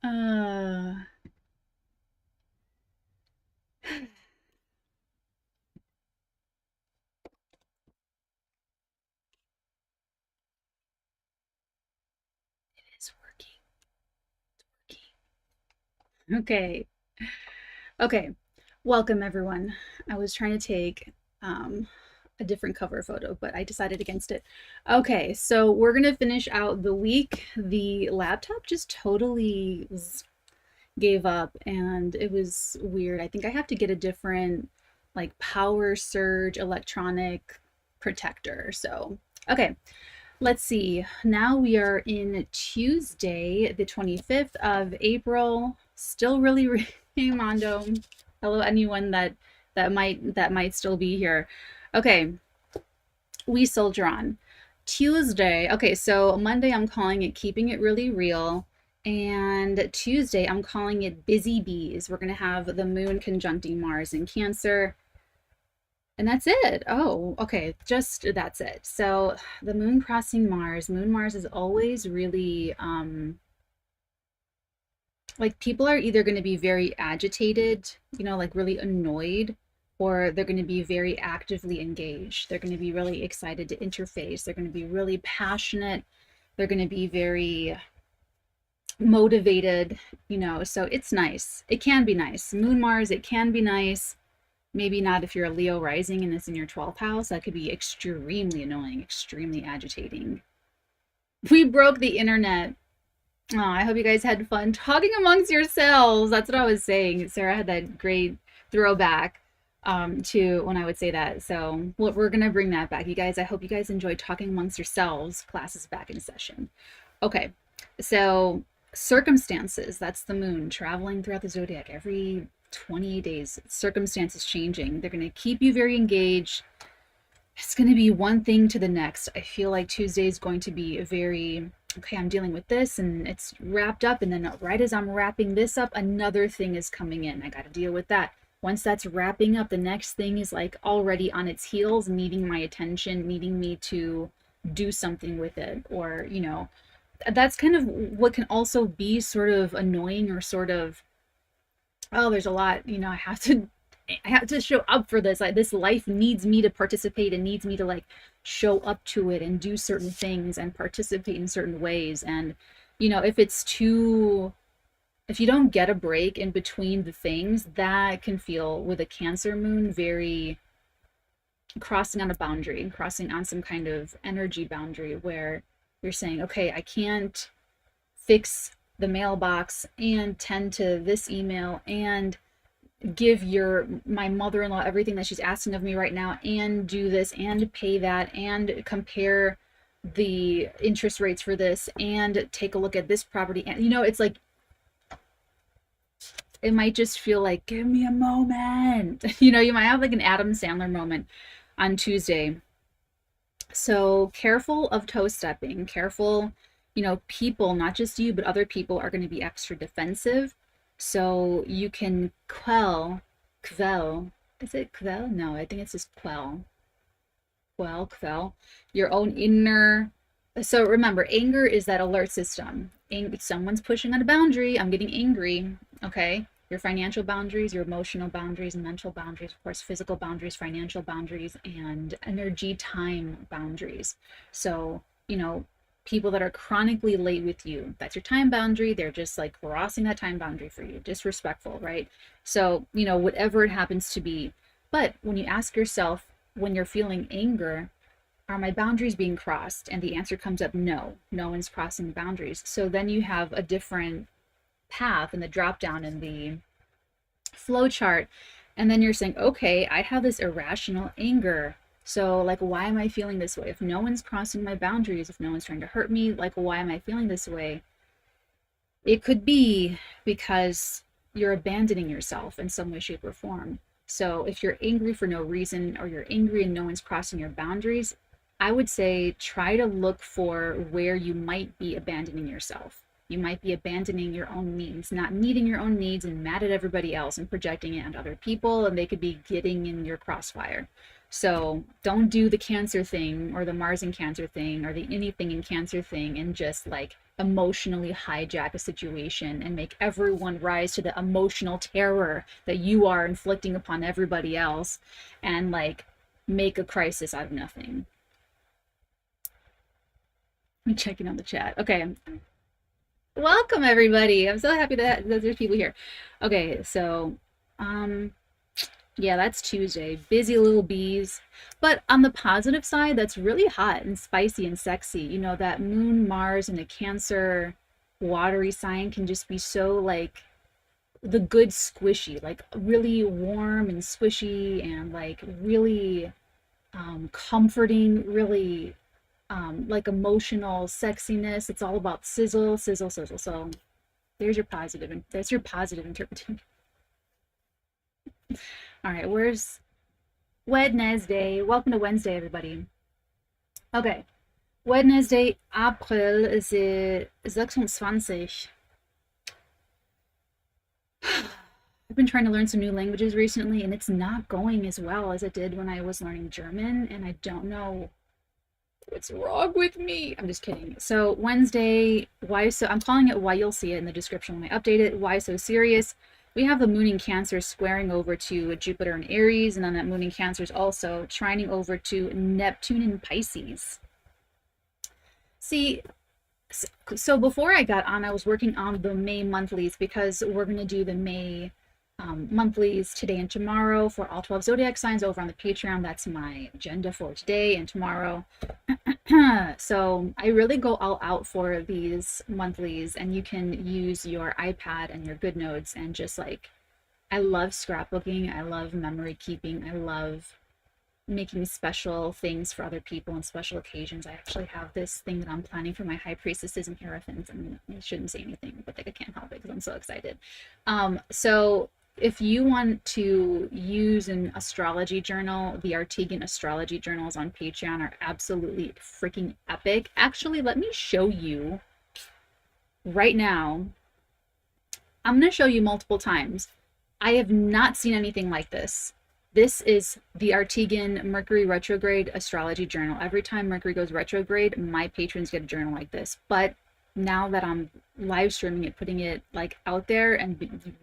Uh, it's working. Okay. Okay. Welcome, everyone. I was trying to take a different cover photo, but I decided against it. Okay, so we're gonna finish out the week. The laptop just totally gave up and it was weird. I think I have to get a different like power surge electronic protector. So, okay, let's see. Now we are in Tuesday, the 25th of April. Still really Mondo. Hello, anyone that might still be here. Okay, we soldier on. Tuesday. Okay, so Monday I'm calling it keeping it really real. And Tuesday I'm calling it busy bees. We're gonna have the moon conjuncting Mars in Cancer. And that's it. Oh, okay. Just that's it. So the moon crossing Mars, moon Mars is always really like people are either going to be very agitated, like really annoyed, or they're going to be very actively engaged. They're going to be really excited to interface. They're going to be really passionate. They're going to be very motivated, so it's nice. It can be nice. Moon Mars, it can be nice. Maybe not if you're a Leo rising and it's in your 12th house. That could be extremely annoying, extremely agitating. We broke the internet. Oh, I hope you guys had fun talking amongst yourselves. That's what I was saying. Sarah had that great throwback to when I would say that. So we're going to bring that back. You guys, I hope you guys enjoyed talking amongst yourselves. Class is back in session. Okay, so circumstances, that's the moon traveling throughout the zodiac every 28 days. Circumstances changing. They're going to keep you very engaged. It's going to be one thing to the next. I feel like Tuesday is going to be a very, okay, I'm dealing with this and it's wrapped up. And then right as I'm wrapping this up, another thing is coming in. I got to deal with that. Once that's wrapping up, the next thing is like already on its heels, needing my attention, needing me to do something with it. Or, that's kind of what can also be sort of annoying or sort of, oh, there's a lot, I have to show up for this. Like this life needs me to participate and needs me to like show up to it and do certain things and participate in certain ways. And if you don't get a break in between the things, that can feel with a Cancer moon very crossing on a boundary, crossing on some kind of energy boundary where you're saying, okay, I can't fix the mailbox and tend to this email and give my mother-in-law everything that she's asking of me right now and do this and pay that and compare the interest rates for this and take a look at this property. And it's like it might just feel like give me a moment. You might have like an Adam Sandler moment on Tuesday. So careful of toe stepping, careful, people, not just you, but other people are going to be extra defensive. So you can quell, is it quell? No, I think it's just quell, your own inner. So remember, anger is that alert system. Someone's pushing on a boundary. I'm getting angry. Okay. Your financial boundaries, your emotional boundaries, mental boundaries, of course, physical boundaries, financial boundaries, and energy time boundaries. So, people that are chronically late with you, that's your time boundary. They're just like crossing that time boundary for you, disrespectful, right? So, whatever it happens to be. But when you ask yourself, when you're feeling anger, are my boundaries being crossed? And the answer comes up no, no one's crossing boundaries. So then you have a different path in the drop down in the flow chart. And then you're saying, okay, I have this irrational anger. So, like, why am I feeling this way? If no one's crossing my boundaries, if no one's trying to hurt me, like, why am I feeling this way? It could be because you're abandoning yourself in some way, shape, or form. So, if you're angry for no reason or you're angry and no one's crossing your boundaries, I would say try to look for where you might be abandoning yourself. You might be abandoning your own needs, not meeting your own needs and mad at everybody else and projecting it onto other people, and they could be getting in your crossfire. So don't do the Cancer thing or the Mars in Cancer thing or the anything in Cancer thing and just like emotionally hijack a situation and make everyone rise to the emotional terror that you are inflicting upon everybody else, and like make a crisis out of nothing. I'm checking on the chat. Okay. Welcome everybody. I'm so happy that there's people here. Okay, so yeah, that's Tuesday. Busy little bees. But on the positive side, that's really hot and spicy and sexy. You know, that moon, Mars, and a Cancer watery sign can just be so like the good squishy, like really warm and squishy and like really comforting, really like emotional sexiness. It's all about sizzle, sizzle, sizzle. So there's your positive, and that's your positive interpretation. All right, where's Wednesday? Welcome to Wednesday, everybody. Okay, Wednesday, 𝚑𝚊𝚗𝚕𝚒. I've been trying to learn some new languages recently, and it's not going as well as it did when I was learning German, and I don't know what's wrong with me. I'm just kidding. So Wednesday, why so, I'm calling it why, you'll see it in the description when I update it. Why so serious? We have the moon in Cancer squaring over to Jupiter in Aries, and then that moon in Cancer is also trining over to Neptune in Pisces. See, so before I got on, I was working on the May monthlies, because we're going to do the May monthlies today and tomorrow for all 12 zodiac signs over on the Patreon. That's my agenda for today and tomorrow. So I really go all out for these monthlies, and you can use your iPad and your GoodNotes and just like, I love scrapbooking, I love memory keeping, I love making special things for other people on special occasions. I actually have this thing that I'm planning for my high priestesses and hierophants, and I shouldn't say anything, but like I can't help it because I'm so excited. So if you want to use an astrology journal, the Arteagan astrology journals on Patreon are absolutely freaking epic. Actually, let me show you right now. I'm going to show you multiple times. I have not seen anything like this. This is the Arteagan Mercury retrograde astrology journal. Every time Mercury goes retrograde, my patrons get a journal like this. But now that I'm live streaming it, putting it like out there, and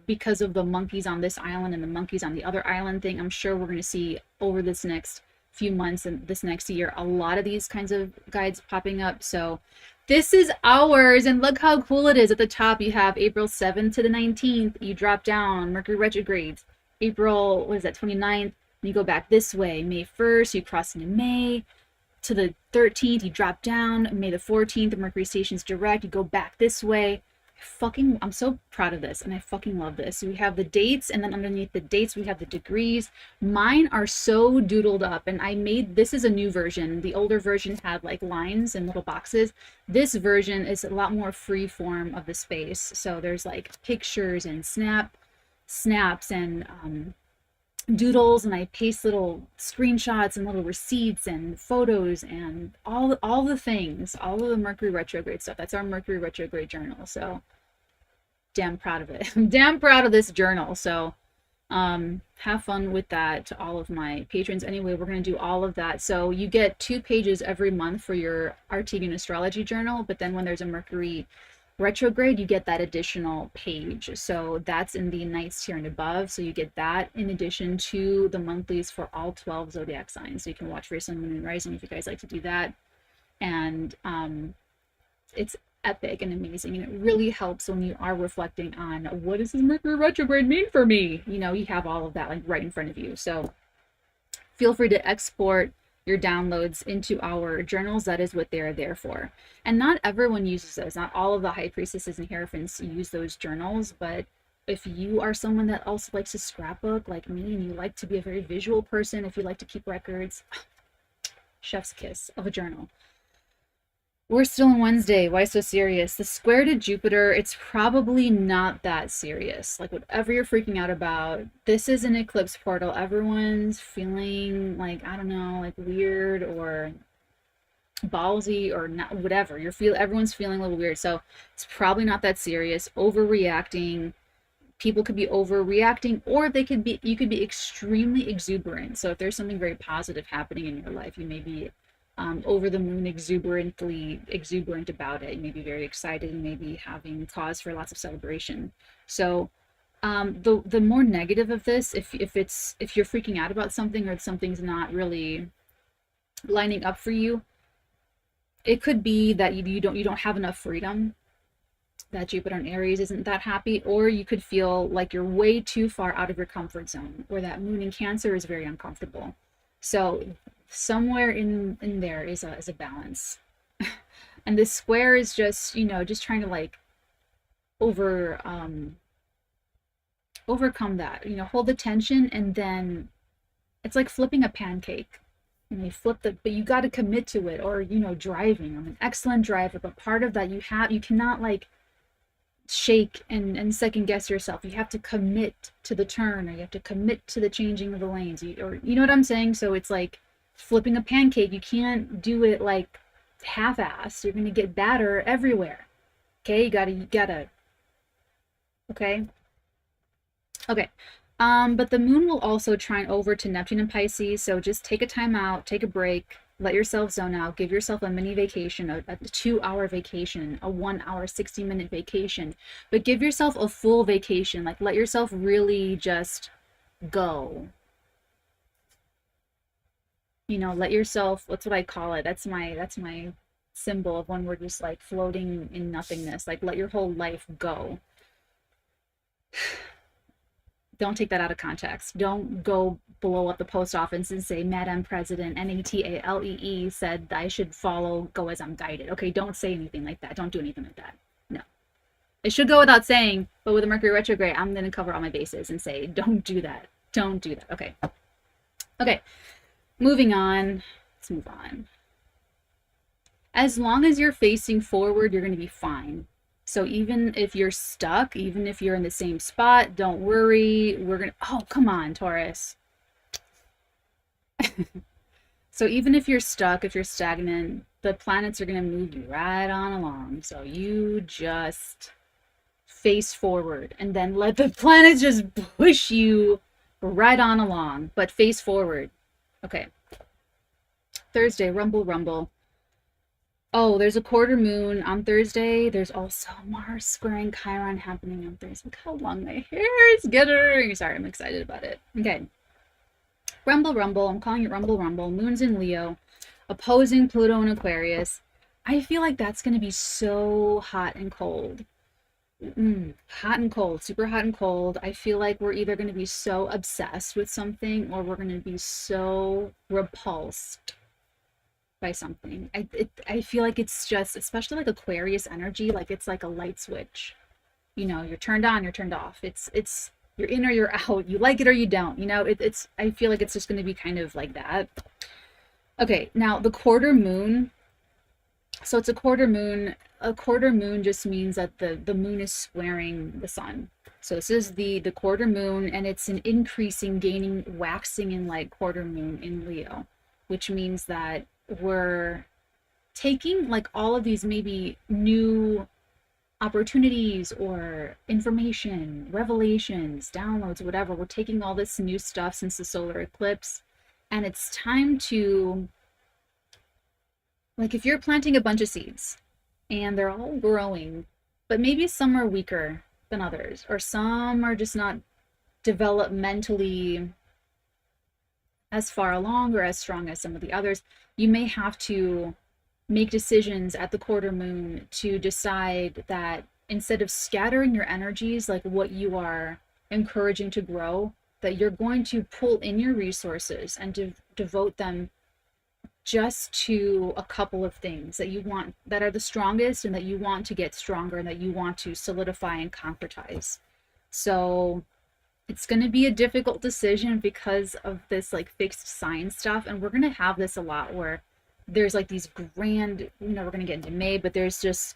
because of the monkeys on this island and the monkeys on the other island thing, I'm sure we're going to see over this next few months and this next year a lot of these kinds of guides popping up. So this is ours, and look how cool it is. At the top you have April 7th to the 19th. You drop down Mercury retrogrades. April, what is that, 29th, and you go back this way. May 1st, you cross into May. To the 13th, you drop down. May the 14th, the Mercury station's direct. You go back this way. I'm so proud of this, and I fucking love this. So we have the dates, and then underneath the dates, we have the degrees. Mine are so doodled up, and this is a new version. The older version had like lines and little boxes. This version is a lot more free form of the space. So there's like pictures and snaps and doodles, and I paste little screenshots and little receipts and photos and all the things, all of the Mercury retrograde stuff. That's our Mercury retrograde journal. So damn proud of it. I'm damn proud of this journal. So have fun with that to all of my patrons. Anyway, we're going to do all of that. So you get 2 pages every month for your Arteagan astrology journal, but then when there's a Mercury retrograde, you get that additional page. So that's in the Nights Tier and above. So you get that in addition to the monthlies for all 12 zodiac signs. So you can watch for your sun, moon, and rising if you guys like to do that. And it's epic and amazing, and it really helps when you are reflecting on what does this Mercury retrograde mean for me. You know, you have all of that like right in front of you. So feel free to export your downloads into our journals. That is what they're there for. And not everyone uses those. Not all of the high priestesses and hierophants use those journals, but if you are someone that also likes to scrapbook like me, and you like to be a very visual person, if you like to keep records, chef's kiss of a journal. We're still on Wednesday. Why so serious? The square to Jupiter, it's probably not that serious. Like whatever you're freaking out about, this is an eclipse portal. Everyone's feeling like, I don't know, like weird or ballsy or not, whatever. Everyone's feeling a little weird. So it's probably not that serious. Overreacting. People could be overreacting, or you could be extremely exuberant. So if there's something very positive happening in your life, you may be over the moon, exuberant about it. You may be very excited and maybe having cause for lots of celebration. So the more negative of this, if you're freaking out about something or something's not really lining up for you, it could be that you don't have enough freedom, that Jupiter in Aries isn't that happy, or you could feel like you're way too far out of your comfort zone, or that moon in Cancer is very uncomfortable. So somewhere in there is a balance. And this square is just, just trying to like overcome that, hold the tension, and then it's like flipping a pancake. And they flip but you got to commit to it. Or, driving. I'm an excellent driver, but part of that you cannot like shake and second guess yourself. You have to commit to the turn, or you have to commit to the changing of the lanes, or you know what I'm saying? So it's like flipping a pancake. You can't do it like half-assed. You're going to get batter everywhere. Okay, you gotta okay. But the moon will also trine over to Neptune and Pisces, so just take a time out, take a break, let yourself zone out, give yourself a mini vacation, a 2-hour vacation, a 1-hour, 60-minute vacation, but give yourself a full vacation. Like, let yourself really just go. Let yourself, that's what I call it. That's my symbol of when we're just like floating in nothingness. Like, let your whole life go. Don't take that out of context. Don't go blow up the post office and say, Madam President, NATALEE said I should go as I'm guided. Okay, don't say anything like that. Don't do anything like that. No. It should go without saying, but with a Mercury retrograde, I'm going to cover all my bases and say, don't do that. Don't do that. Okay. Okay. Moving on. Let's move on. As long as you're facing forward, you're going to be fine. So even if you're stuck, even if you're in the same spot, don't worry. Oh, come on, Taurus. So even if you're stuck, if you're stagnant, the planets are going to move you right on along. So you just face forward and then let the planets just push you right on along, but face forward. Okay. Thursday, rumble, rumble. Oh, there's a quarter moon on Thursday. There's also Mars squaring Chiron happening on Thursday. Look how long my hair is getting. Sorry, I'm excited about it. Okay. Rumble, rumble. I'm calling it rumble, rumble. Moon's in Leo, opposing Pluto in Aquarius. I feel like that's going to be so hot and cold. Hot and cold, super hot and cold. I feel like we're either going to be so obsessed with something, or we're going to be so repulsed by something. I feel like it's just, especially like Aquarius energy, like it's like a light switch. You're turned on, you're turned off. It's you're in or you're out. You like it or you don't. I feel like it's just going to be kind of like that. Okay, now the quarter moon. So it's a quarter moon. A quarter moon just means that the moon is squaring the sun. So this is the quarter moon, and it's an increasing, gaining, waxing in like quarter moon in Leo, which means that we're taking like all of these maybe new opportunities or information, revelations, downloads, whatever. We're taking all this new stuff since the solar eclipse, and it's time to, like, if you're planting a bunch of seeds and they're all growing, but maybe some are weaker than others, or some are just not developmentally as far along or as strong as some of the others, you may have to make decisions at the quarter moon to decide that instead of scattering your energies, like what you are encouraging to grow, that you're going to pull in your resources and devote them just to a couple of things that you want, that are the strongest, and that you want to get stronger, and that you want to solidify and concretize. So it's going to be a difficult decision because of this like fixed sign stuff, and we're going to have this a lot where there's like these grand, we're going to get into May, but there's just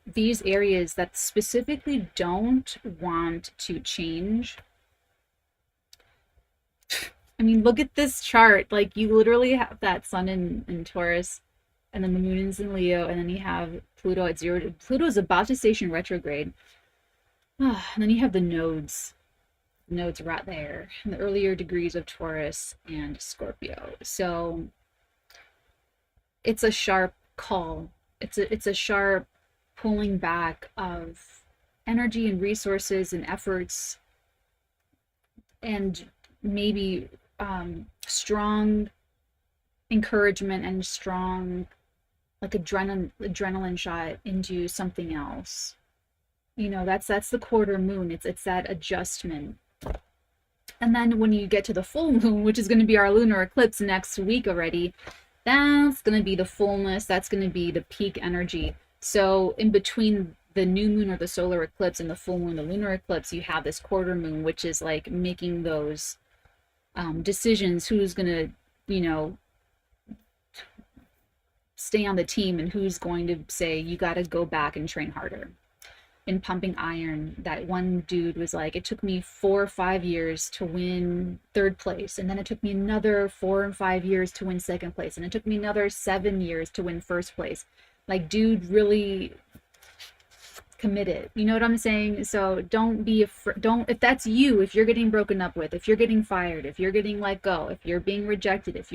these areas that specifically don't want to change. I mean, look at this chart. Like, you literally have that sun in Taurus, and then the moon is in Leo, and then you have Pluto at 0. Pluto is about to station retrograde. And then you have the nodes. Nodes right there in the earlier degrees of Taurus and Scorpio. So it's a sharp call. It's a sharp pulling back of energy and resources and efforts, and maybe strong encouragement and strong, like, adrenaline shot into something else. You know, that's the quarter moon. It's that adjustment. And then when you get to the full moon, which is going to be our lunar eclipse next week already, that's going to be the fullness. That's going to be the peak energy. So in between the new moon or the solar eclipse and the full moon, the lunar eclipse, you have this quarter moon, which is like making those decisions. Who's going to, you know, stay on the team, and who's going to say, you got to go back and train harder. In Pumping Iron, that one dude was like, it took me 4 or 5 years to win 3rd place, and then it took me another 4 and 5 years to win 2nd place, and it took me another 7 years to win 1st place. Like, dude really committed. You know what I'm saying? So don't be afraid. Don't, if that's you, if you're getting broken up with, if you're getting fired, if you're getting let go, if you're being rejected, if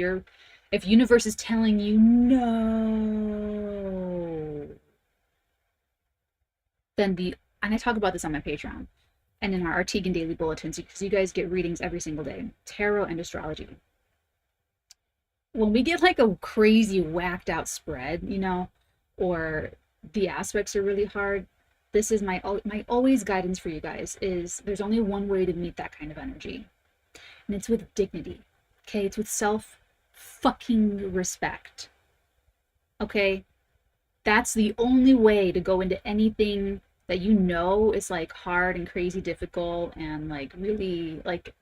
universe is telling you no, then and I talk about this on my Patreon and in our Arteagan daily bulletins, because you guys get readings every single day, tarot and astrology. When we get like a crazy whacked out spread, you know, or the aspects are really hard, this is my always guidance for you guys, is there's only one way to meet that kind of energy, and it's with dignity. Okay, it's with self fucking respect. Okay, that's the only way to go into anything that you know is like hard and crazy difficult, and like really, like,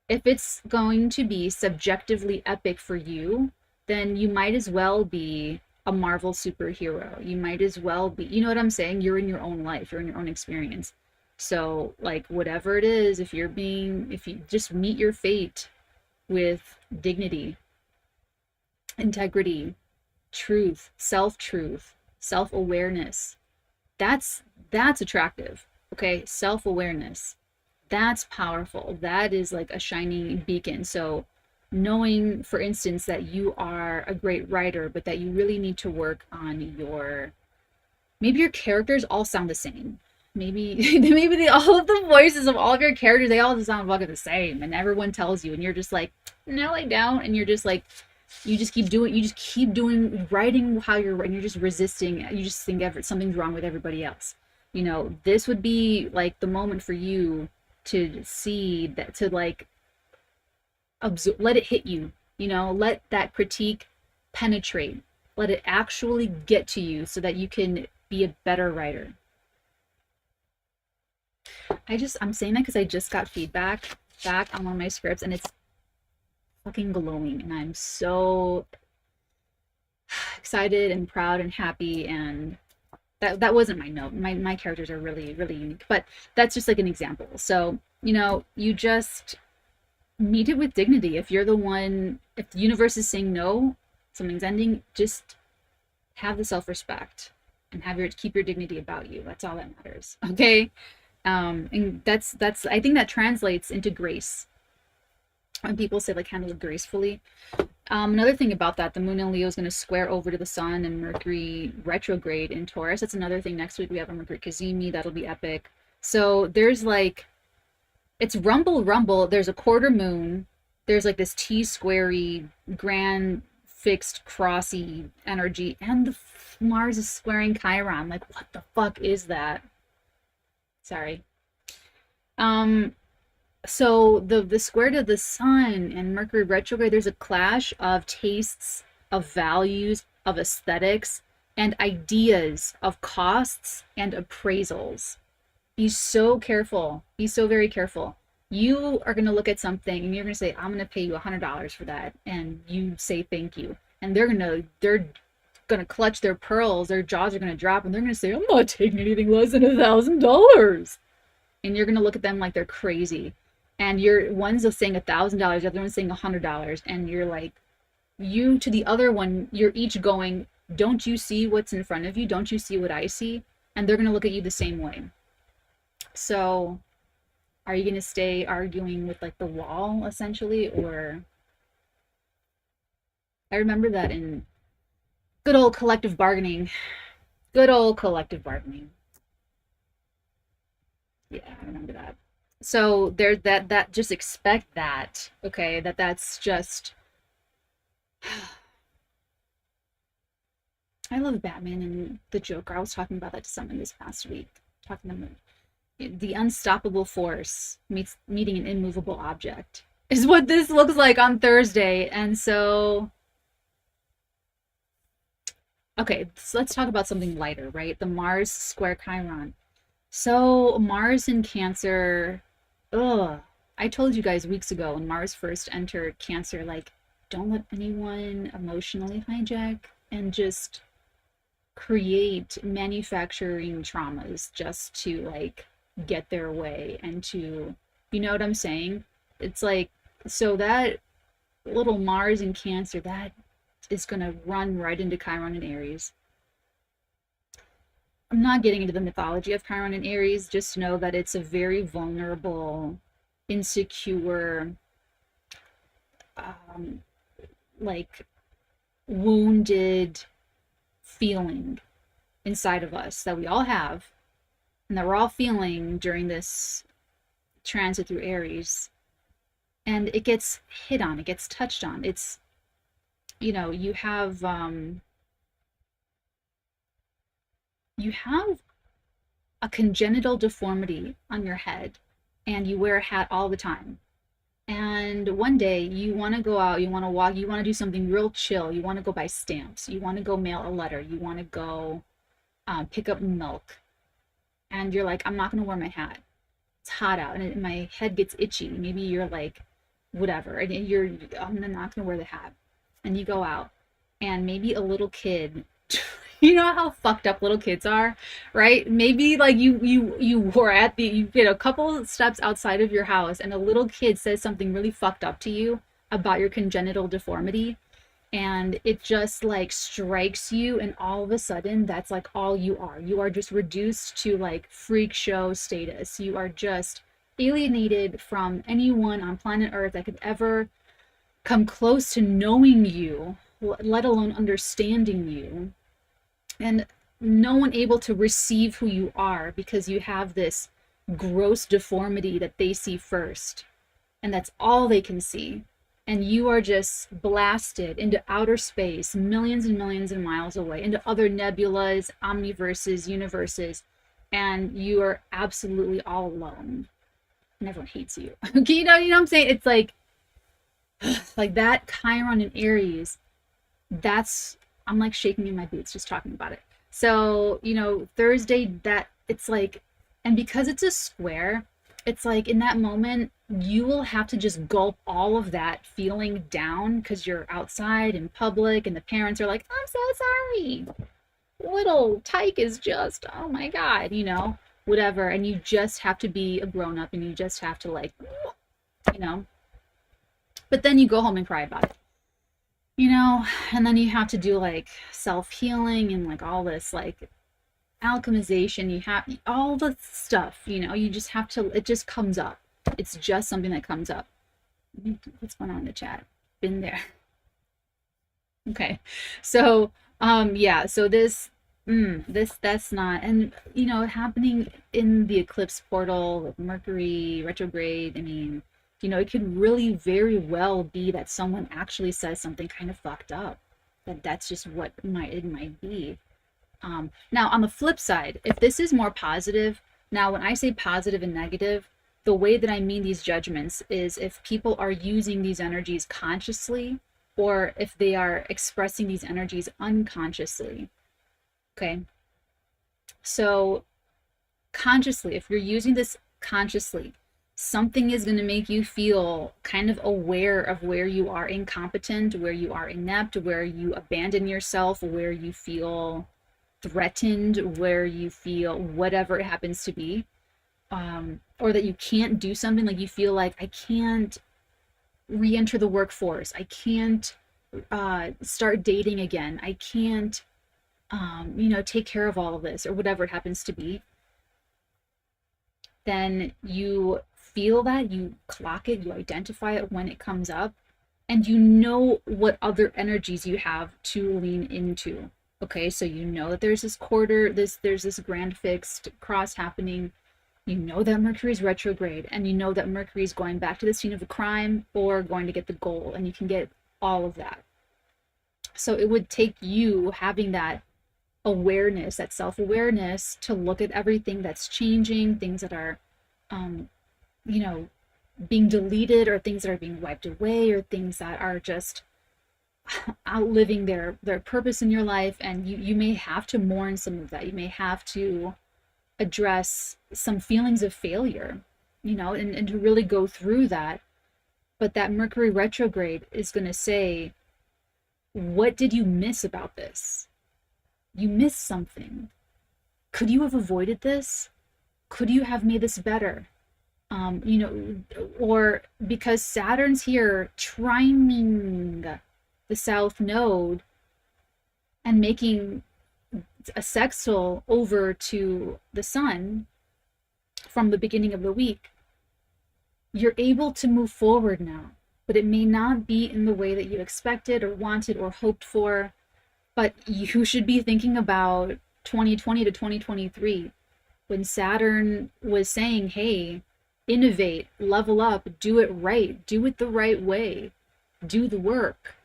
if it's going to be subjectively epic for you, then you might as well be a Marvel superhero. You might as well be, you know what I'm saying? You're in your own life, you're in your own experience. So like, whatever it is, if you just meet your fate with dignity, integrity, truth, self-truth, self-awareness, that's attractive. Okay, self-awareness, that's powerful. That is like a shining beacon. So knowing, for instance, that you are a great writer, but that you really need to work on maybe your characters all sound the same. Maybe all of the voices of all of your characters, they all sound fucking the same, and everyone tells you, and you're just like, no, I don't. And you're just like, you just keep doing writing how you're writing. You're just resisting. You just think something's wrong with everybody else. You know, this would be like the moment for you to see that, to like absorb, let it hit you. You know, let that critique penetrate. Let it actually get to you, so that you can be a better writer. I'm saying that because I just got feedback back on one of my scripts, and it's fucking glowing, and I'm so excited and proud and happy. And that wasn't my note. My characters are really, really unique, but that's just like an example. So, you know, you just meet it with dignity. If you're the one, if the universe is saying no, something's ending, just have the self-respect and keep your dignity about you. That's all that matters. Okay. And that's I think that translates into grace. When people say like handle it gracefully. Another thing about that, the moon in Leo is going to square over to the sun and Mercury retrograde in Taurus. That's another thing. Next week we have a Mercury 𝚬𝚎. That'll be epic. So there's like, it's rumble. There's a quarter moon. There's like this T-squarey, grand, fixed, crossy energy, and the Mars is squaring Chiron. Like, what the fuck is that? Sorry. So the square to the sun and Mercury retrograde, there's a clash of tastes, of values, of aesthetics, and ideas, of costs and appraisals. Be so careful. Be so very careful. You are going to look at something and you're going to say, I'm going to pay you $100 for that. And you say thank you. And they're going to clutch their pearls, their jaws are going to drop, and they're going to say, I'm not taking anything less than $1,000. And you're going to look at them like they're crazy. And one's saying $1,000, the other one's saying $100, and you're like, you to the other one, you're each going, don't you see what's in front of you? Don't you see what I see? And they're going to look at you the same way. So are you going to stay arguing with like the wall, essentially? Or I remember that in Good old collective bargaining. Good old collective bargaining. Yeah, I remember that. So there, that just expect that, okay? That's just I love Batman and the Joker. I was talking about that to someone this past week. Talking about the unstoppable force meeting an immovable object is what this looks like on Thursday. And so, okay, so let's talk about something lighter, right? The Mars square Chiron. So Mars in Cancer, ugh. I told you guys weeks ago when Mars first entered Cancer, like, don't let anyone emotionally hijack and just create manufacturing traumas just to like get their way and to, you know what I'm saying? It's like, so that little Mars in Cancer, that is going to run right into Chiron and Aries. I'm not getting into the mythology of Chiron and Aries, just know that it's a very vulnerable, insecure, like wounded feeling inside of us that we all have and that we're all feeling during this transit through Aries. And it gets hit on, it gets touched on. It's, you know, you have a congenital deformity on your head and you wear a hat all the time. And one day you want to go out, you want to walk, you want to do something real chill. You want to go buy stamps, you want to go mail a letter, you want to go pick up milk. And you're like, I'm not going to wear my hat. It's hot out and my head gets itchy. Maybe you're like, whatever. And I'm not going to wear the hat. And you go out and maybe a little kid, you know how fucked up little kids are, right? Maybe like you were at you get a couple steps outside of your house and a little kid says something really fucked up to you about your congenital deformity, and it just like strikes you, and all of a sudden that's like all you are. You are just reduced to like freak show status. You are just alienated from anyone on planet Earth that could ever come close to knowing you, let alone understanding you. And no one able to receive who you are because you have this gross deformity that they see first, and that's all they can see. And you are just blasted into outer space, millions and millions of miles away, into other nebulas, omniverses, universes, and you are absolutely all alone and everyone hates you. Okay, you know what I'm saying? It's like that Chiron and Aries, that's, I'm like shaking in my boots just talking about it. So, you know, Thursday, that it's like, and because it's a square, it's like in that moment, you will have to just gulp all of that feeling down because you're outside in public and the parents are like, I'm so sorry. Little Tyke is just, oh my God, you know, whatever. And you just have to be a grown up and you just have to like, you know, but then you go home and cry about it. You know, and then you have to do like self-healing and like all this like alchemization. You have all the stuff, you know, you just have to, it just comes up. It's just something that comes up. What's going on in the chat? Been there. Okay. So, yeah, so that's not, and you know, happening in the eclipse portal with Mercury retrograde. I mean, you know, it could really very well be that someone actually says something kind of fucked up. That's just what it might be. Now, on the flip side, if this is more positive, now when I say positive and negative, the way that I mean these judgments is if people are using these energies consciously or if they are expressing these energies unconsciously. Okay. So consciously, if you're using this consciously, something is going to make you feel kind of aware of where you are incompetent, where you are inept, where you abandon yourself, where you feel threatened, where you feel whatever it happens to be, or that you can't do something, like you feel like I can't re-enter the workforce, I can't start dating again, I can't you know, take care of all of this, or whatever it happens to be. Then you feel that, you clock it, you identify it when it comes up, and you know what other energies you have to lean into. Okay, so you know that there's this quarter, there's this grand fixed cross happening. You know that Mercury is retrograde, and you know that Mercury is going back to the scene of a crime or going to get the goal, and you can get all of that. So it would take you having that awareness, that self-awareness, to look at everything that's changing, things that are, you know, being deleted, or things that are being wiped away, or things that are just outliving their purpose in your life. And you may have to mourn some of that. You may have to address some feelings of failure, you know, and to really go through that. But that Mercury retrograde is going to say, what did you miss about this? You missed something. Could you have avoided this? Could you have made this better? You know, or because Saturn's here triming the South Node and making a sextile over to the Sun from the beginning of the week, you're able to move forward now, but it may not be in the way that you expected or wanted or hoped for. But you should be thinking about 2020 to 2023, when Saturn was saying, hey, innovate, level up, do it right, do it the right way, do the work.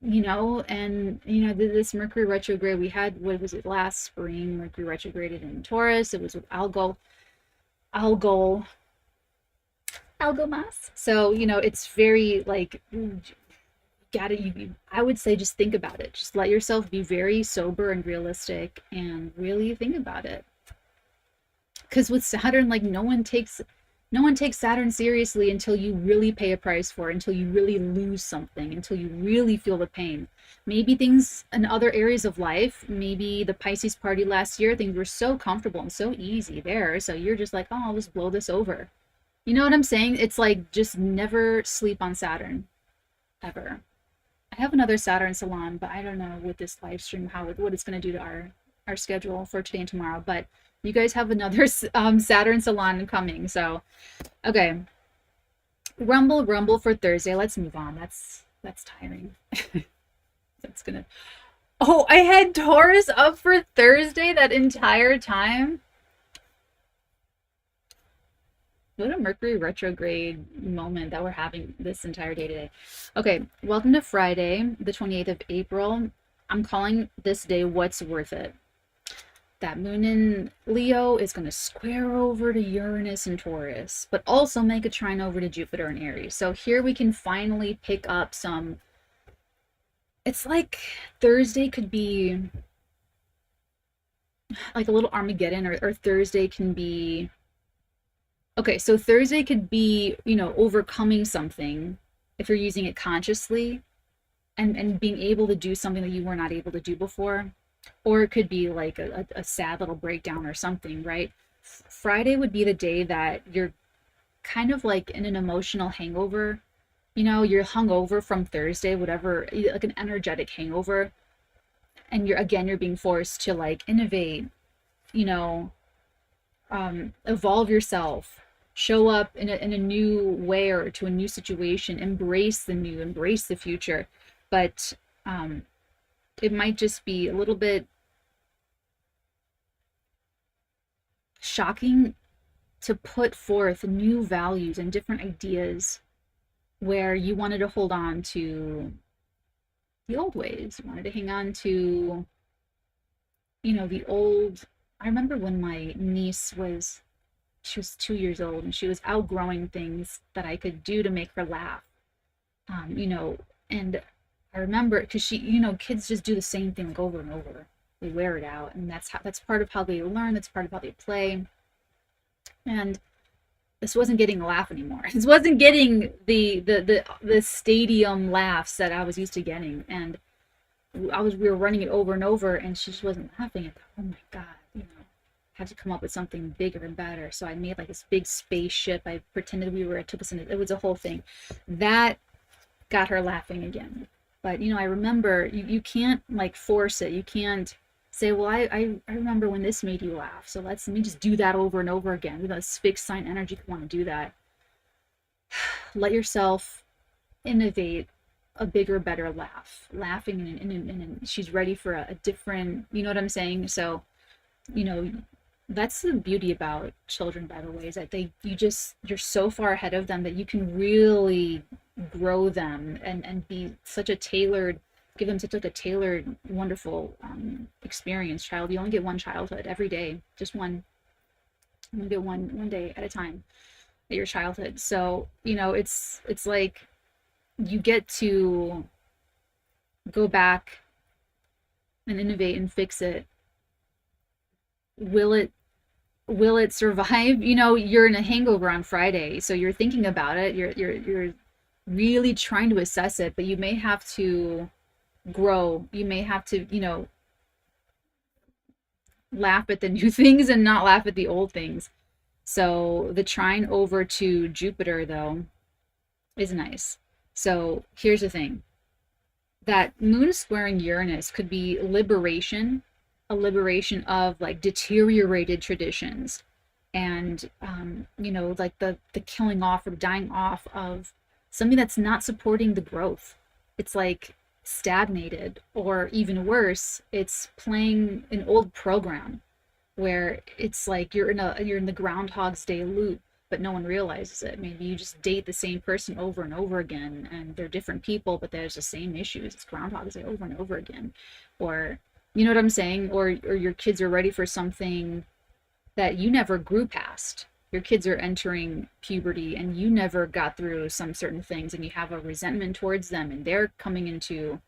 You know, and, you know, this Mercury retrograde, we had, what was it, last spring, Mercury retrograded in Taurus. It was with Algol Mass. So, you know, it's very like, I would say just think about it. Just let yourself be very sober and realistic and really think about it. Because with Saturn, like, no one takes Saturn seriously until you really pay a price for it, until you really lose something, until you really feel the pain. Maybe things in other areas of life, maybe the Pisces party last year, things were so comfortable and so easy there, so you're just like, oh, I'll just blow this over. You know what I'm saying? It's like, just never sleep on Saturn, ever. I have another Saturn salon, but I don't know with this live stream what it's going to do to our schedule for today and tomorrow. But you guys have another Saturn salon coming. So, okay. Rumble for Thursday. Let's move on. That's tiring. That's gonna. Oh, I had Taurus up for Thursday that entire time. What a Mercury retrograde moment that we're having this entire day today. Okay, welcome to Friday, the 28th of April. I'm calling this day What's Worth It. That moon in Leo is going to square over to Uranus and Taurus, but also make a trine over to Jupiter and Aries. So here we can finally pick up some. It's like Thursday could be like a little Armageddon, or Thursday can be. Okay, so Thursday could be, you know, overcoming something if you're using it consciously, and being able to do something that you were not able to do before. Or it could be like a sad little breakdown or something, right? Friday would be the day that you're kind of like in an emotional hangover. You know, you're hungover from Thursday, whatever, like an energetic hangover. And you're being forced to like innovate, you know, evolve yourself, show up in a new way or to a new situation, embrace the new, embrace the future. But it might just be a little bit shocking to put forth new values and different ideas where you wanted to hold on to the old ways. You wanted to hang on to, you know, the old. I remember when my niece she was 2 years old, and she was outgrowing things that I could do to make her laugh. You know, and I remember, because she, you know, kids just do the same thing like over and over. They wear it out, and that's part of how they learn. That's part of how they play. And this wasn't getting a laugh anymore. This wasn't getting the stadium laughs that I was used to getting, and we were running it over and over, and she just wasn't laughing. I thought, oh my God, you know, I have to come up with something bigger and better. So I made like this big spaceship. I pretended I took us into, it was a whole thing. That got her laughing again. But, you know, I remember you can't like force it. You can't say, well, I remember when this made you laugh, so let me just do that over and over again. You know, this fixed sign energy can want to do that. let yourself innovate a bigger, better laugh, laughing she's ready for a different, you know what I'm saying? So, you know, that's the beauty about children, by the way, is that you're so far ahead of them that you can really grow them and be such a tailored, give them such like a tailored, wonderful experience. You only get one childhood every day, just one. You only get one day at a time at your childhood. So, you know, it's like you get to go back and innovate and fix it. Will it survive? You know, you're in a hangover on Friday, so you're thinking about it. You're really trying to assess it, but you may have to grow. You may have to, you know, laugh at the new things and not laugh at the old things. So the trine over to Jupiter, though, is nice. So here's the thing. That moon squaring Uranus could be liberation, a liberation of like deteriorated traditions and you know, like the killing off or dying off of something that's not supporting the growth. It's like stagnated, or even worse, it's playing an old program where it's like you're in the Groundhog's Day loop, but no one realizes it. Maybe you just date the same person over and over again, and they're different people, but there's the same issues. It's Groundhog's Day over and over again. Or, you know what I'm saying? Or your kids are ready for something that you never grew past. Your kids are entering puberty and you never got through some certain things, and you have a resentment towards them, and they're coming into,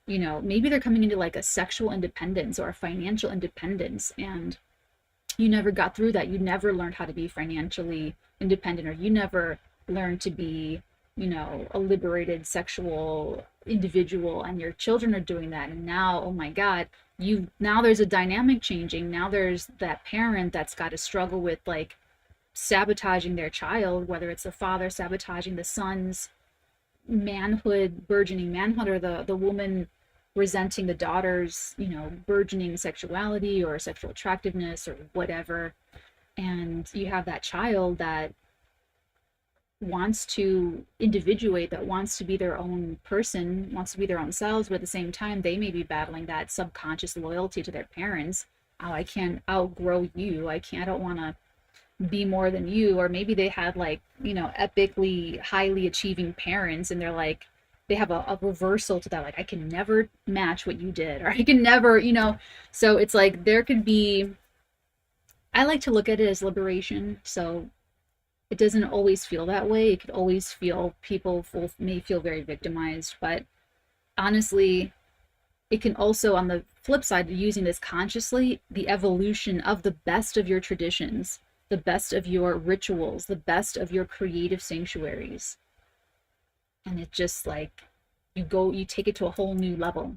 you know, maybe they're coming into like a sexual independence or a financial independence, and you never got through that. You never learned how to be financially independent, or you never learned to be, you know, a liberated sexual individual, and your children are doing that. And now, oh my God, now there's a dynamic changing. Now there's that parent that's got to struggle with like sabotaging their child, whether it's the father sabotaging the son's manhood, burgeoning manhood, or the woman resenting the daughter's, you know, burgeoning sexuality or sexual attractiveness or whatever. And you have that child that wants to individuate, that wants to be their own person, wants to be their own selves, but at the same time they may be battling that subconscious loyalty to their parents. Oh, I can't outgrow you. I don't want to be more than you. Or maybe they had like, you know, epically highly achieving parents, and they're like, they have a reversal to that, like, I can never match what you did, or I can never, you know. So it's like there could be, I like to look at it as liberation. So it doesn't always feel that way. It could always feel, may feel very victimized, but honestly, it can also, on the flip side, using this consciously, the evolution of the best of your traditions, the best of your rituals, the best of your creative sanctuaries. And it just like, you take it to a whole new level.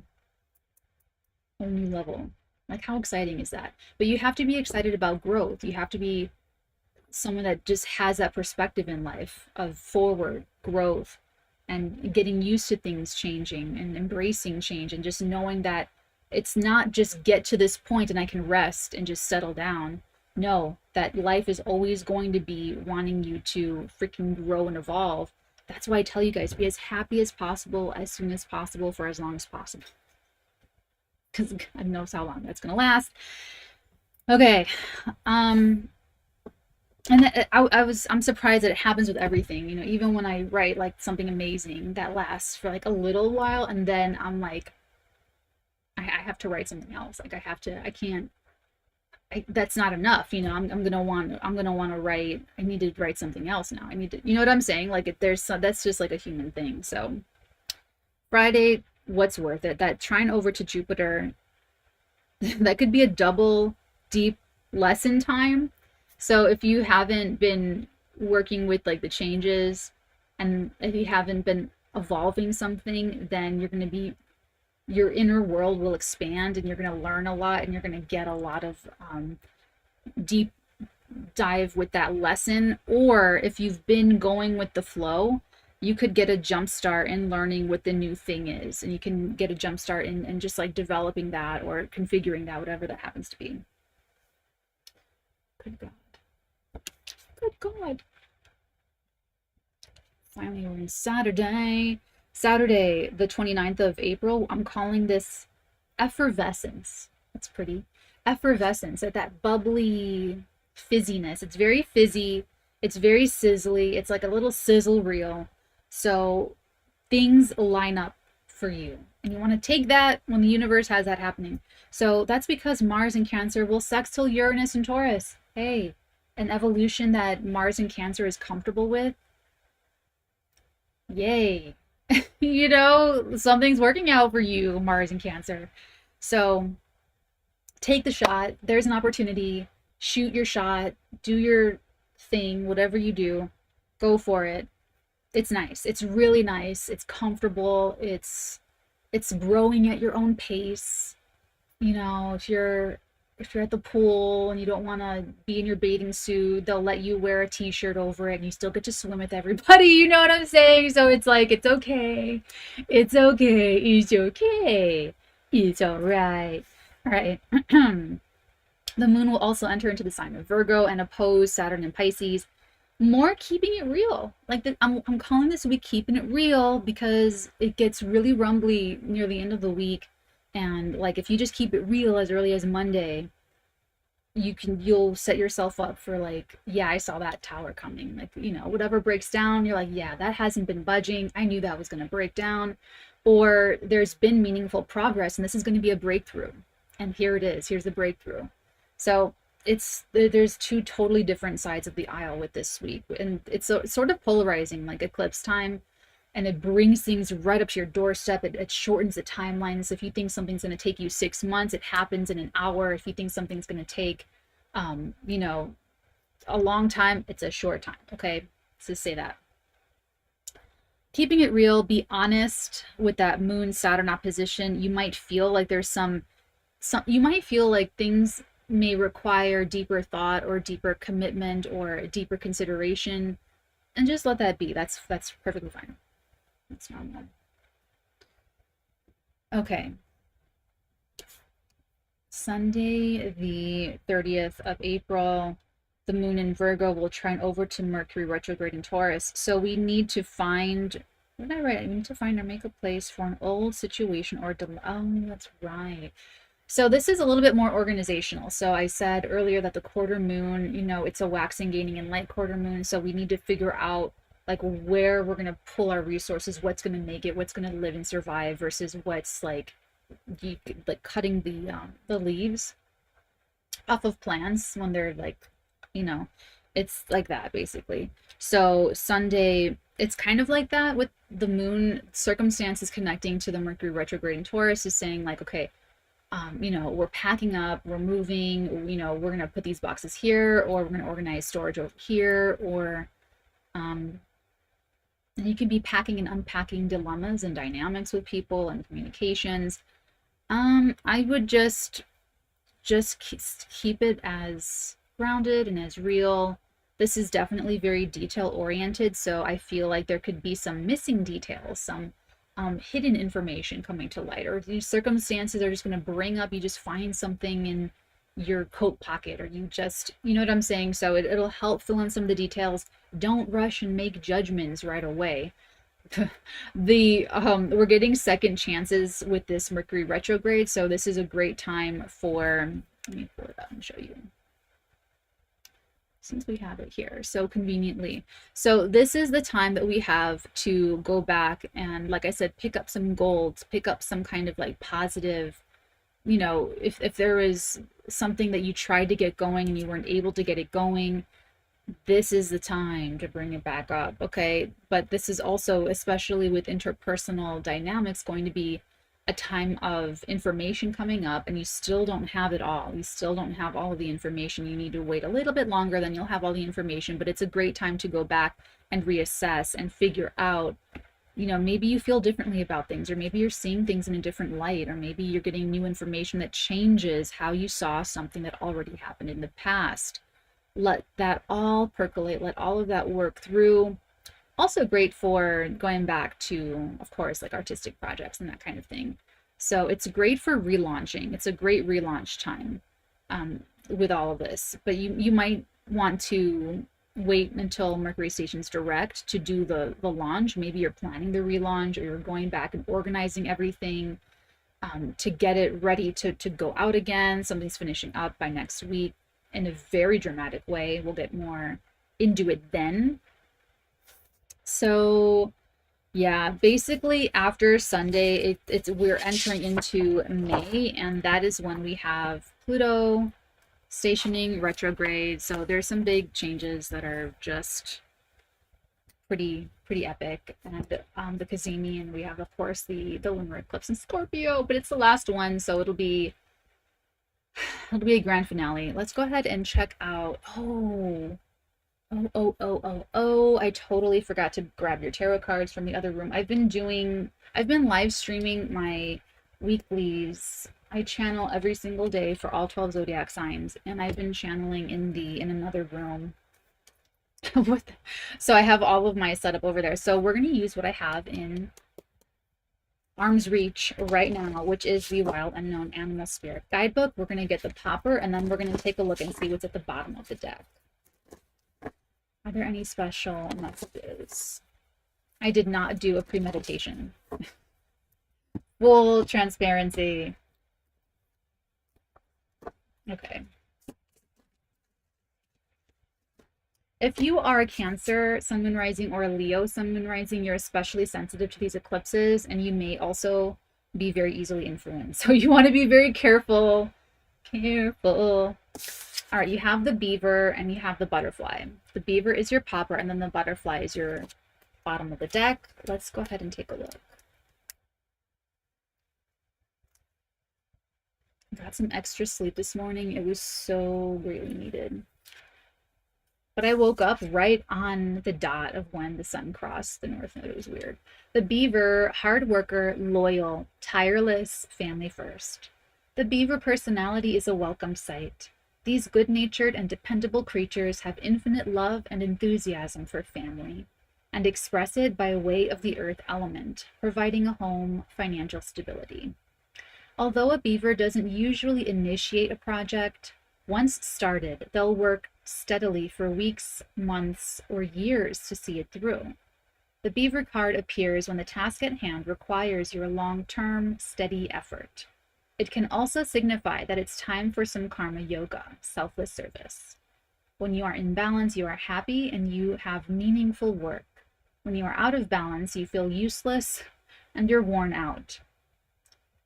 Like, how exciting is that? But you have to be excited about growth. You have to be someone that just has that perspective in life of forward growth and getting used to things changing and embracing change, and just knowing that it's not just get to this point and I can rest and just settle down. No, that life is always going to be wanting you to freaking grow and evolve. That's why I tell you guys, be as happy as possible, as soon as possible, for as long as possible. Because God knows how long that's going to last. Okay. And I'm surprised that it happens with everything, you know, even when I write like something amazing that lasts for like a little while, and then I'm like, I have to write something else. Like I can't, that's not enough, you know. I'm gonna want to write. I need to write something else now. I need to, you know what I'm saying? Like that's just like a human thing. So Friday, what's worth it? That trine over to Jupiter, that could be a double deep lesson time. So if you haven't been working with like the changes, and if you haven't been evolving something, then you're going to be, your inner world will expand, and you're going to learn a lot, and you're going to get a lot of deep dive with that lesson. Or if you've been going with the flow, you could get a jump start in learning what the new thing is, and you can get a jump start in just like developing that or configuring that, whatever that happens to be. Good God. Good God. Finally, we're in Saturday. Saturday, the 29th of April. I'm calling this effervescence. That's pretty. Effervescence, that bubbly fizziness. It's very fizzy. It's very sizzly. It's like a little sizzle reel. So things line up for you. And you want to take that when the universe has that happening. So that's because Mars in Cancer will sextile Uranus and Taurus. Hey, an evolution that Mars in Cancer is comfortable with. Yay. You know, something's working out for you, Mars in Cancer. So take the shot. There's an opportunity. Shoot your shot. Do your thing, whatever you do. Go for it. It's nice. It's really nice. It's comfortable. It's growing at your own pace. You know, if you're at the pool and you don't want to be in your bathing suit, they'll let you wear a t-shirt over it and you still get to swim with everybody. You know what I'm saying? So it's like, it's okay. It's okay. It's okay. It's all right. All right. The moon will also enter into the sign of Virgo and oppose Saturn in Pisces. More keeping it real. Like I'm calling this week keeping it real because it gets really rumbly near the end of the week. And like if you just keep it real as early as Monday, you'll set yourself up for like, yeah, I saw that tower coming. Like, you know, whatever breaks down, you're like, yeah, that hasn't been budging. I knew that was going to break down. Or there's been meaningful progress and this is going to be a breakthrough. And here it is. Here's the breakthrough. So there's two totally different sides of the aisle with this week, and it's sort of polarizing, like eclipse time, and it brings things right up to your doorstep. It shortens the timeline. So if you think something's going to take you 6 months, it happens in an hour. If you think something's going to take you know, a long time, it's a short time. Okay, so say that. Keeping it real, be honest with that moon Saturn opposition. You might feel like there's some you might feel like things may require deeper thought or deeper commitment or deeper consideration, and just let that be. That's perfectly fine. That's normal. Okay. Sunday, the 30th of April, the moon in Virgo will trine over to Mercury retrograde in Taurus. So we need to find, what did I write? I need to find or make a place for an old situation or oh, that's right. So this is a little bit more organizational. So I said earlier that the quarter moon, you know, it's a waxing, gaining, and light quarter moon. So we need to figure out like where we're going to pull our resources, what's going to make it, what's going to live and survive versus what's like cutting the leaves off of plants when they're like, you know, it's like that basically. So Sunday, it's kind of like that with the moon circumstances connecting to the Mercury retrograde in Taurus is saying like, okay, you know, we're packing up, we're moving, you know, we're going to put these boxes here, or we're going to organize storage over here, or and you can be packing and unpacking dilemmas and dynamics with people and communications. I would just keep it as grounded and as real. This is definitely very detail oriented, so I feel like there could be some missing details, some hidden information coming to light, or these circumstances are just going to bring up, you just find something in your coat pocket, or you just, you know what I'm saying? So it'll help fill in some of the details. Don't rush and make judgments right away. We're getting second chances with this Mercury retrograde, so this is a great time for, let me pull it up and show you, since we have it here so conveniently. So this is the time that we have to go back and, like I said, pick up some gold, pick up some kind of like positive, you know, if there is something that you tried to get going and you weren't able to get it going, this is the time to bring it back up. Okay, but this is also, especially with interpersonal dynamics, going to be a time of information coming up, and you still don't have it all. You still don't have all of the information. You need to wait a little bit longer, then you'll have all the information, but it's a great time to go back and reassess and figure out, you know, maybe you feel differently about things, or maybe you're seeing things in a different light, or maybe you're getting new information that changes how you saw something that already happened in the past. Let that all percolate, let all of that work through. Also great for going back to, of course, like artistic projects and that kind of thing. So it's great for relaunching. It's a great relaunch time with all of this. But you might want to wait until Mercury stations direct to do the launch. Maybe you're planning the relaunch, or you're going back and organizing everything to get it ready to go out again. Something's finishing up by next week in a very dramatic way. We'll get more into it then. So yeah, basically after Sunday, we're entering into May, and that is when we have Pluto stationing retrograde. So there's some big changes that are just pretty epic. And the Kazemian, we have of course the lunar eclipse in Scorpio, but it's the last one, so it'll be a grand finale. Let's go ahead and check out. I totally forgot to grab your tarot cards from the other room. I've been live streaming my weeklies. I channel every single day for all 12 zodiac signs, and I've been channeling in another room. So I have all of my setup over there. So we're going to use what I have in arm's reach right now, which is the Wild Unknown Animal Spirit Guidebook. We're going to get the popper, and then we're going to take a look and see what's at the bottom of the deck. Are there any special messages? I did not do a premeditation. Full transparency. Okay. If you are a Cancer, Sun, Moon, Rising, or a Leo, Sun, Moon, Rising, you're especially sensitive to these eclipses, and you may also be very easily influenced. So you want to be very careful. Careful. All right, you have the beaver and you have the butterfly. The beaver is your popper, and then the butterfly is your bottom of the deck. Let's go ahead and take a look. Got some extra sleep this morning. It was so greatly needed. But I woke up right on the dot of when the sun crossed the north node. It was weird. The beaver, hard worker, loyal, tireless, family first. The beaver personality is a welcome sight. These good-natured and dependable creatures have infinite love and enthusiasm for family, and express it by way of the earth element, providing a home, financial stability. Although a beaver doesn't usually initiate a project, once started, they'll work steadily for weeks, months, or years to see it through. The beaver card appears when the task at hand requires your long-term, steady effort. It can also signify that it's time for some karma yoga, selfless service. When you are in balance, you are happy and you have meaningful work. When you are out of balance, you feel useless and you're worn out.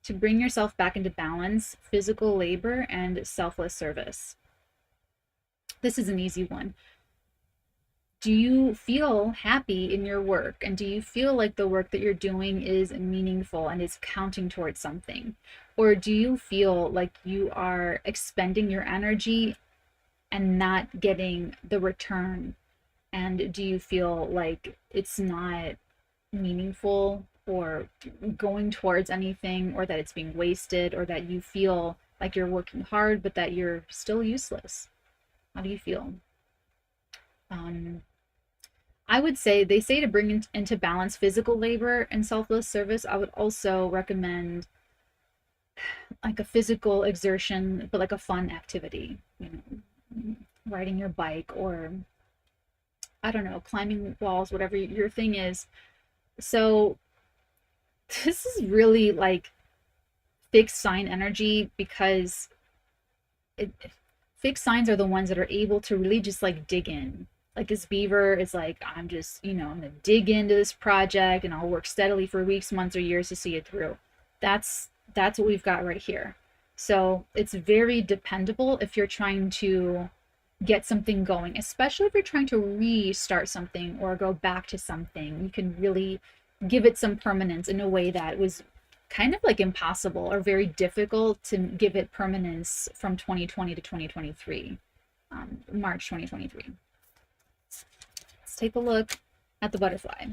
To bring yourself back into balance, physical labor and selfless service. This is an easy one. Do you feel happy in your work? And do you feel like the work that you're doing is meaningful and is counting towards something? Or do you feel like you are expending your energy and not getting the return? And do you feel like it's not meaningful or going towards anything, or that it's being wasted, or that you feel like you're working hard but that you're still useless? How do you feel? I would say, they say to bring into balance physical labor and selfless service. I would also recommend like a physical exertion, but like a fun activity, you know, riding your bike, or I don't know, climbing walls, whatever your thing is. So this is really like fixed sign energy, because fixed signs are the ones that are able to really just like dig in. Like this beaver is like, I'm just, you know, I'm gonna dig into this project and I'll work steadily for weeks, months, or years to see it through. That's what we've got right here. So it's very dependable if you're trying to get something going, especially if you're trying to restart something or go back to something. You can really give it some permanence in a way that was kind of like impossible or very difficult to give it permanence from 2020 to 2023, March 2023. Let's take a look at the butterfly.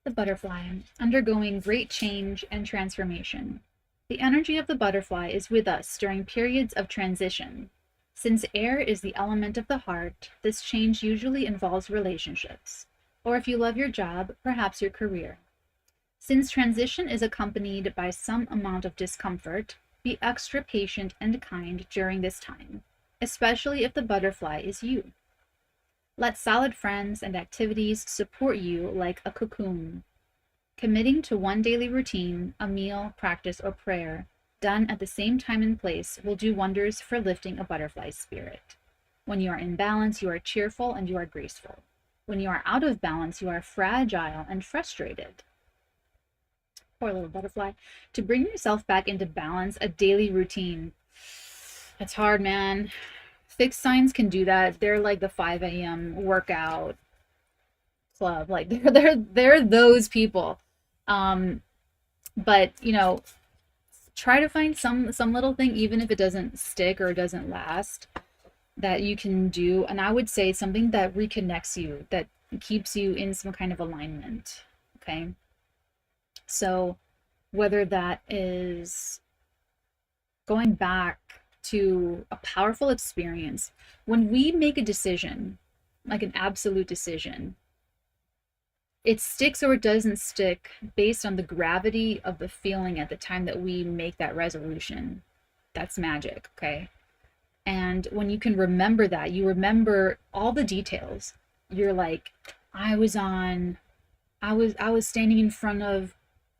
The butterfly, undergoing great change and transformation. The energy of the butterfly is with us during periods of transition. Since air is the element of the heart, this change usually involves relationships, or if you love your job, perhaps your career. Since transition is accompanied by some amount of discomfort, be extra patient and kind during this time, especially if the butterfly is you. Let solid friends and activities support you like a cocoon. Committing to one daily routine, a meal, practice, or prayer, done at the same time and place, will do wonders for lifting a butterfly spirit. When you are in balance, you are cheerful and you are graceful. When you are out of balance, you are fragile and frustrated. Poor little butterfly. To bring yourself back into balance, a daily routine. It's hard, man. Fixed signs can do that. They're like the 5 a.m. workout club. Like they're those people. But you know, try to find some little thing, even if it doesn't stick or doesn't last, that you can do. And I would say something that reconnects you, that keeps you in some kind of alignment. Okay. So whether that is going back to a powerful experience, when we make a decision, like an absolute decision, it sticks or it doesn't stick based on the gravity of the feeling at the time that we make that resolution. That's magic, okay? And when you can remember that, you remember all the details. You're like, I was standing in front of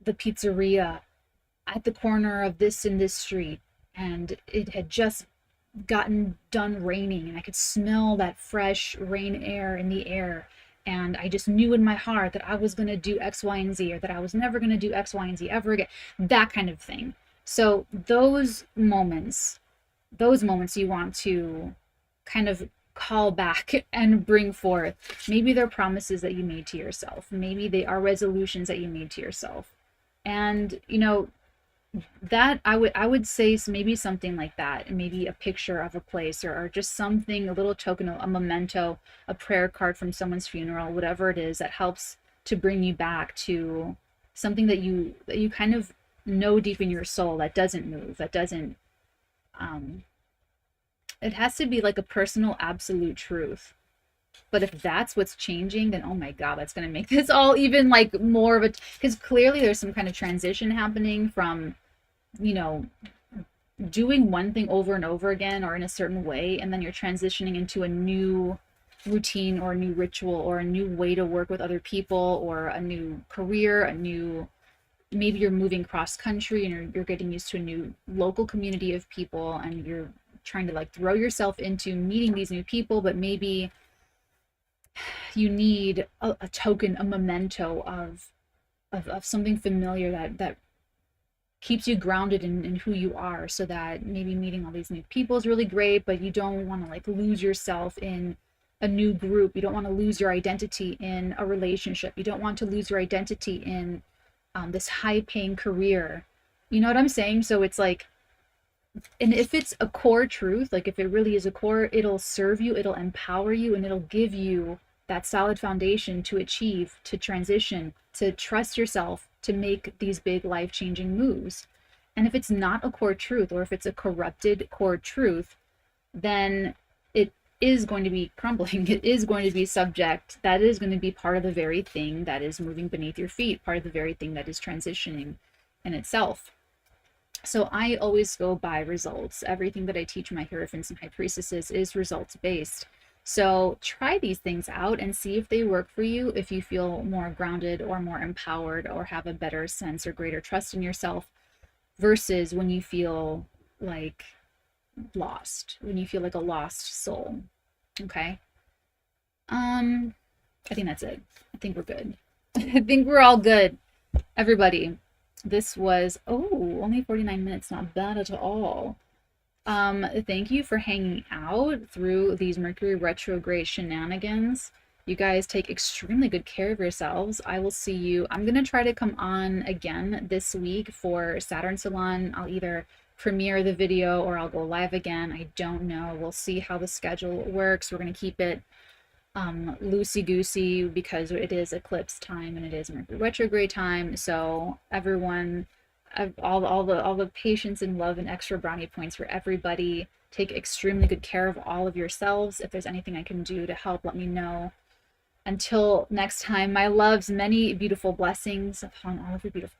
the pizzeria at the corner of this and this street, and it had just gotten done raining, and I could smell that fresh rain air in the air, and I just knew in my heart that I was going to do X, Y, and Z, or that I was never going to do X, Y, and Z ever again. That kind of thing. So those moments you want to kind of call back and bring forth. Maybe they're promises that you made to yourself. Maybe they are resolutions that you made to yourself. And, you know, that I would say maybe something like that, maybe a picture of a place, or just something, a little token, a memento, a prayer card from someone's funeral, whatever it is that helps to bring you back to something that you kind of know deep in your soul, that doesn't move, that doesn't it has to be like a personal absolute truth. But if that's what's changing, then oh my God, that's going to make this all even like more of a, because clearly there's some kind of transition happening from, you know, doing one thing over and over again or in a certain way, and then you're transitioning into a new routine or a new ritual or a new way to work with other people, or a new career, a new, maybe you're moving cross country and you're getting used to a new local community of people, and you're trying to like throw yourself into meeting these new people, but maybe you need a token, a memento of something familiar that keeps you grounded in who you are, so that maybe meeting all these new people is really great, but you don't want to like lose yourself in a new group. You don't want to lose your identity in a relationship. You don't want to lose your identity in this high-paying career. You know what I'm saying? So it's like, and if it's a core truth, like if it really is a core, it'll serve you, it'll empower you, and it'll give you that solid foundation to achieve, to transition, to trust yourself, to make these big life-changing moves. And if it's not a core truth, or if it's a corrupted core truth, then it is going to be crumbling. It is going to be subject. That is going to be part of the very thing that is moving beneath your feet, part of the very thing that is transitioning in itself. So I always go by results. Everything that I teach my Hierophants and High Priestesses is results-based. So try these things out and see if they work for you, if you feel more grounded or more empowered or have a better sense or greater trust in yourself, versus when you feel like lost, when you feel like a lost soul. Okay? I think that's it. I think we're good. I think we're all good. Everybody, this was, only 49 minutes, not bad at all. Thank you for hanging out through these Mercury retrograde shenanigans. You guys take extremely good care of yourselves. I will see you. I'm going to try to come on again this week for Saturn Salon. I'll either premiere the video or I'll go live again. I don't know. We'll see how the schedule works. We're going to keep it loosey-goosey because it is eclipse time and it is Mercury retrograde time. So everyone, all the patience and love and extra brownie points for everybody. Take extremely good care of all of yourselves. If there's anything I can do to help, let me know. Until next time, my loves, many beautiful blessings upon all of your beautiful